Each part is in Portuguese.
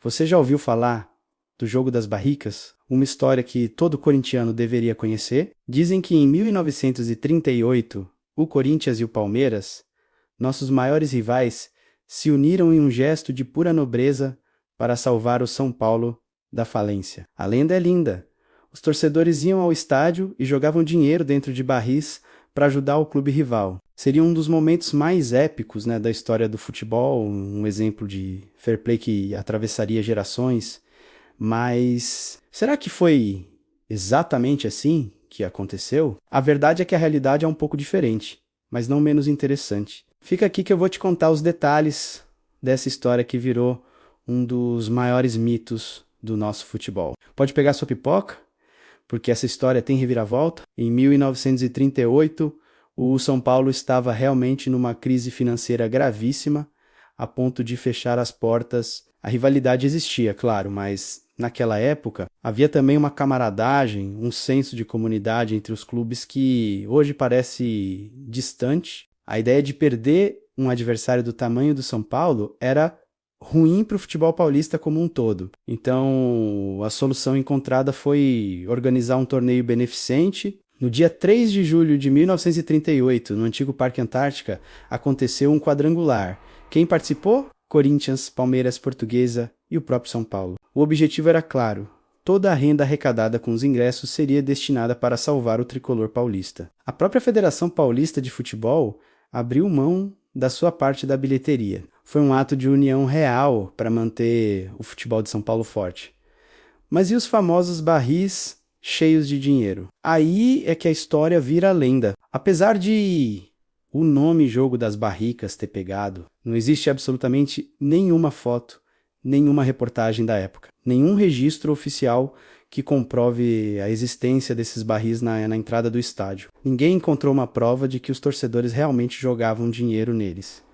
Você já ouviu falar do Jogo das Barricas? Uma história que todo corintiano deveria conhecer? Dizem que em 1938, o Corinthians e o Palmeiras, nossos maiores rivais, se uniram em um gesto de pura nobreza para salvar o São Paulo da falência. A lenda é linda. Os torcedores iam ao estádio e jogavam dinheiro dentro de barris para ajudar o clube rival. Seria um dos momentos mais épicos, da história do futebol, um exemplo de fair play que atravessaria gerações. Mas será que foi exatamente assim que aconteceu? A verdade é que a realidade é um pouco diferente, mas não menos interessante. Fica aqui que eu vou te contar os detalhes dessa história que virou um dos maiores mitos do nosso futebol. Pode pegar sua pipoca, porque essa história tem reviravolta. Em 1938, o São Paulo estava realmente numa crise financeira gravíssima, a ponto de fechar as portas. A rivalidade existia, claro, mas naquela época havia também uma camaradagem, um senso de comunidade entre os clubes que hoje parece distante. A ideia de perder um adversário do tamanho do São Paulo era ruim para o futebol paulista como um todo. Então, a solução encontrada foi organizar um torneio beneficente. No dia 3 de julho de 1938, no antigo Parque Antártica, aconteceu um quadrangular. Quem participou? Corinthians, Palmeiras, Portuguesa e o próprio São Paulo. O objetivo era claro: toda a renda arrecadada com os ingressos seria destinada para salvar o tricolor paulista. A própria Federação Paulista de Futebol abriu mão da sua parte da bilheteria. Foi um ato de união real para manter o futebol de São Paulo forte. Mas e os famosos barris cheios de dinheiro? Aí é que a história vira lenda. Apesar de o nome Jogo das Barricas ter pegado, não existe absolutamente nenhuma foto, nenhuma reportagem da época, nenhum registro oficial que comprove a existência desses barris na entrada do estádio. Ninguém encontrou uma prova de que os torcedores realmente jogavam dinheiro neles.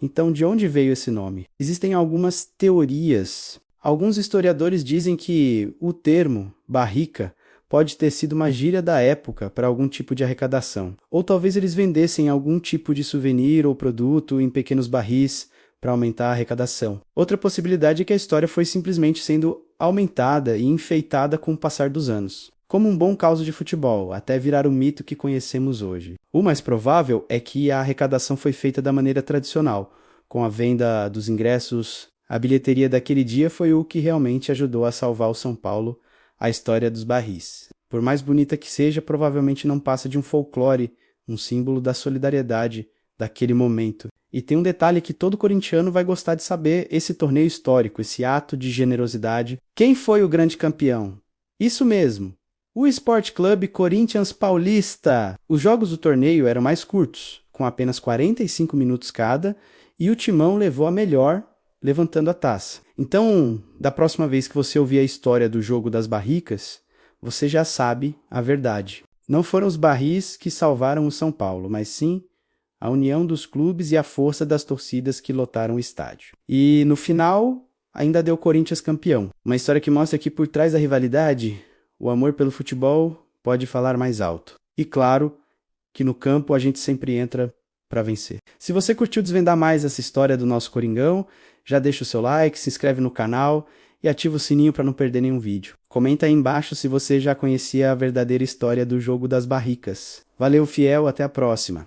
Então, de onde veio esse nome? Existem algumas teorias. Alguns historiadores dizem que o termo barrica pode ter sido uma gíria da época para algum tipo de arrecadação. Ou talvez eles vendessem algum tipo de souvenir ou produto em pequenos barris para aumentar a arrecadação. Outra possibilidade é que a história foi simplesmente sendo aumentada e enfeitada com o passar dos anos, como um bom caso de futebol, até virar o mito que conhecemos hoje. O mais provável é que a arrecadação foi feita da maneira tradicional, com a venda dos ingressos. A bilheteria daquele dia foi o que realmente ajudou a salvar o São Paulo, a história dos barris. Por mais bonita que seja, provavelmente não passa de um folclore, um símbolo da solidariedade daquele momento. E tem um detalhe que todo corintiano vai gostar de saber: esse torneio histórico, esse ato de generosidade. Quem foi o grande campeão? Isso mesmo, o Sport Clube Corinthians Paulista. Os jogos do torneio eram mais curtos, com apenas 45 minutos cada, e o Timão levou a melhor, levantando a taça. Então, da próxima vez que você ouvir a história do Jogo das Barricas, você já sabe a verdade. Não foram os barris que salvaram o São Paulo, mas sim a união dos clubes e a força das torcidas que lotaram o estádio. E no final, ainda deu Corinthians campeão. Uma história que mostra que por trás da rivalidade, o amor pelo futebol pode falar mais alto. E claro que no campo a gente sempre entra para vencer. Se você curtiu desvendar mais essa história do nosso Coringão, já deixa o seu like, se inscreve no canal e ativa o sininho para não perder nenhum vídeo. Comenta aí embaixo se você já conhecia a verdadeira história do Jogo das Barricas. Valeu, fiel, até a próxima!